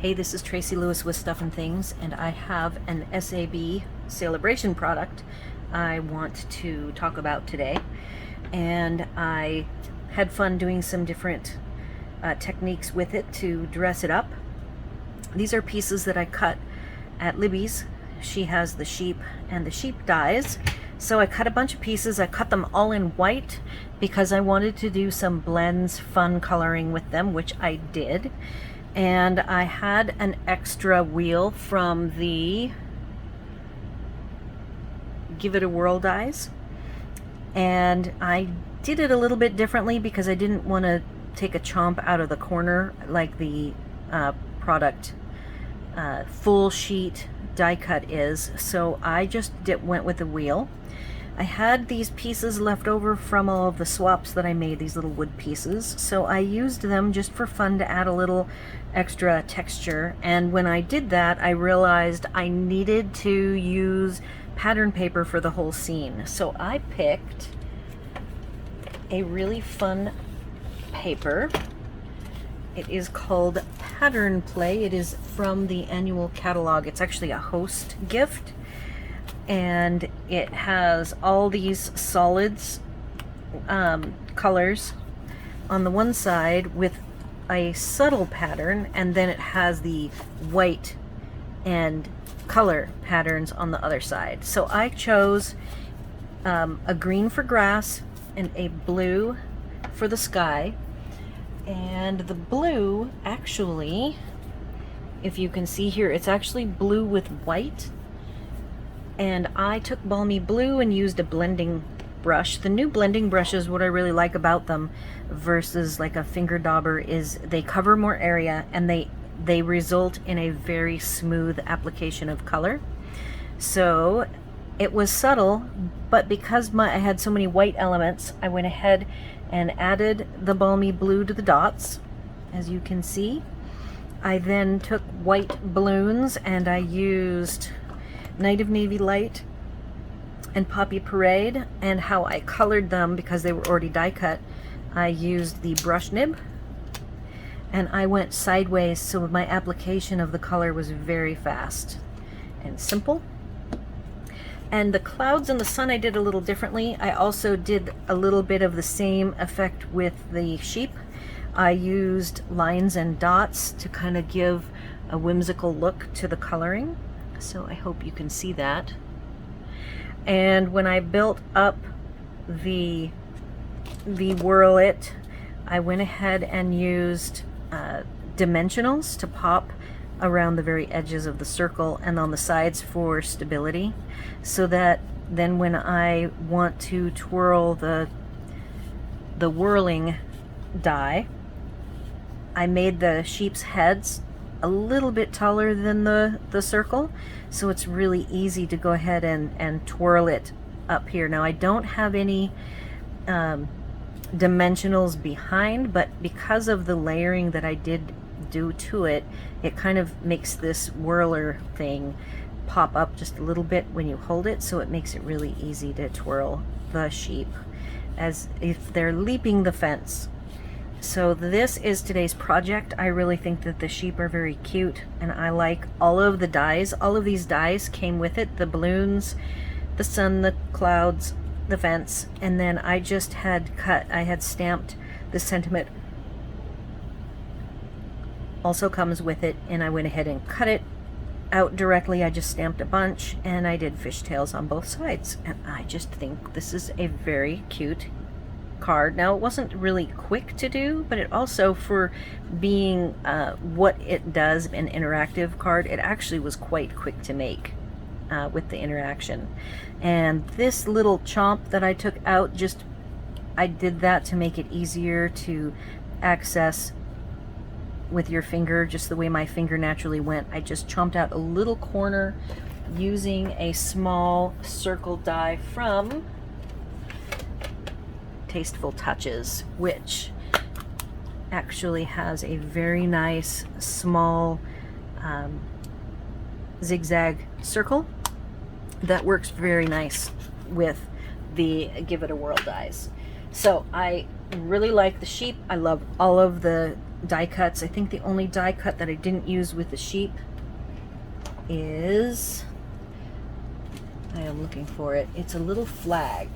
Hey, this is Tracy Lewis with Stuff and Things, and I have an SAB Sale-A-Bration product I want to talk about today. And I had fun doing some different techniques with it to dress it up. These are pieces that I cut at Libby's. She has the sheep and the sheep dies. So I cut a bunch of pieces. I cut them all in white because I wanted to do some blends, fun coloring with them, which I did. And I had an extra wheel from the Give It a Whirl dies, and I did it a little bit differently because I didn't want to take a chomp out of the corner like the product full sheet die cut is. So I just went with the wheel. I had these pieces left over from all of the swaps that I made, these little wood pieces, so I used them just for fun to add a little extra texture. And when I did that, I realized I needed to use pattern paper for the whole scene. So I picked a really fun paper. It is called Pattern Play. It is from the annual catalog. It's actually a host gift. And it has all these solids colors on the one side with a subtle pattern, and then it has the white and color patterns on the other side. So I chose a green for grass and a blue for the sky. And the blue, actually, if you can see here, it's actually blue with white. And I took balmy blue and used a blending brush. The new blending brushes, what I really like about them versus like a finger dauber, is they cover more area and they result in a very smooth application of color. So it was subtle, but because I had so many white elements, I went ahead and added the balmy blue to the dots, as you can see. I then took white balloons and I used Night of Navy Light and Poppy Parade, and how I colored them, because they were already die cut, I used the brush nib and I went sideways, so my application of the color was very fast and simple. And the clouds and the sun I did a little differently. I also did a little bit of the same effect with the sheep. I used lines and dots to kind of give a whimsical look to the coloring. So I hope you can see that. And when I built up the Whirl It, I went ahead and used dimensionals to pop around the very edges of the circle and on the sides for stability, so that then when I want to twirl the whirling die, I made the sheep's heads a little bit taller than the circle, so it's really easy to go ahead and twirl it up here. Now I don't have any dimensionals behind, but because of the layering that I did do to it, it kind of makes this whirler thing pop up just a little bit when you hold it, so it makes it really easy to twirl the sheep as if they're leaping the fence. So this is today's project. I really think that the sheep are very cute, and I like all of the dies. All of these dies came with it, the balloons, the sun, the clouds, the fence, and then I just had I had stamped the sentiment also comes with it, and I went ahead and cut it out directly. I just stamped a bunch and I did fishtails on both sides, and I just think this is a very cute card. Now, it wasn't really quick to do, but it also, for being what it does, an interactive card, it actually was quite quick to make with the interaction. And this little chomp that I took out, I did that to make it easier to access with your finger, just the way my finger naturally went. I just chomped out a little corner using a small circle die from Tasteful Touches, which actually has a very nice small zigzag circle that works very nice with the Give It a Whirl dies. So I really like the sheep. I love all of the die cuts. I think the only die cut that I didn't use with the sheep is, I am looking for it. It's a little flag.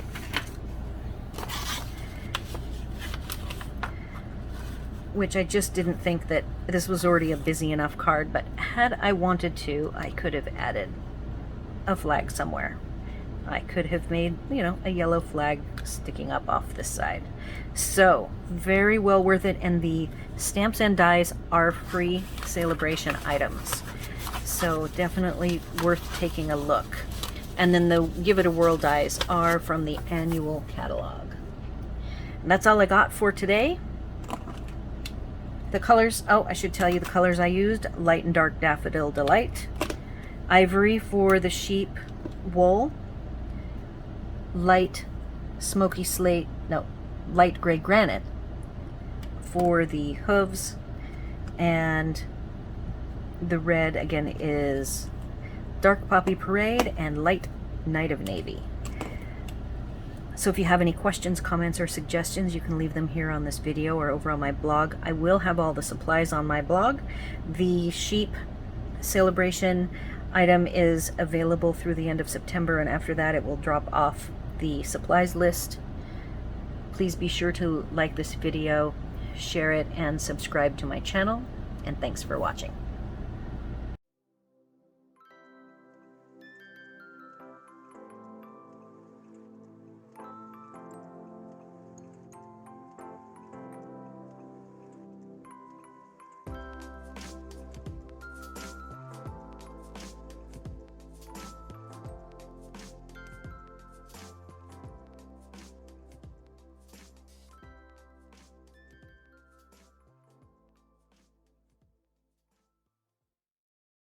Which I just didn't think that this was already a busy enough card, but had I wanted to, I could have added a flag somewhere. I could have made, you know, a yellow flag sticking up off this side. So, very well worth it, and the stamps and dies are free Sale-A-Bration items. So definitely worth taking a look. And then the Give It a Whirl dies are from the annual catalog. And that's all I got for today. The colors, oh, I should tell you the colors I used. Light and Dark Daffodil Delight. Ivory for the sheep wool. Light Smoky Slate, no, Light Gray Granite for the hooves. And the red, again, is Dark Poppy Parade and Light Night of Navy. So if you have any questions, comments, or suggestions, you can leave them here on this video or over on my blog. I will have all the supplies on my blog. The sheep Sale-A-Bration item is available through the end of September, and after that it will drop off the supplies list. Please be sure to like this video, share it, and subscribe to my channel. And thanks for watching.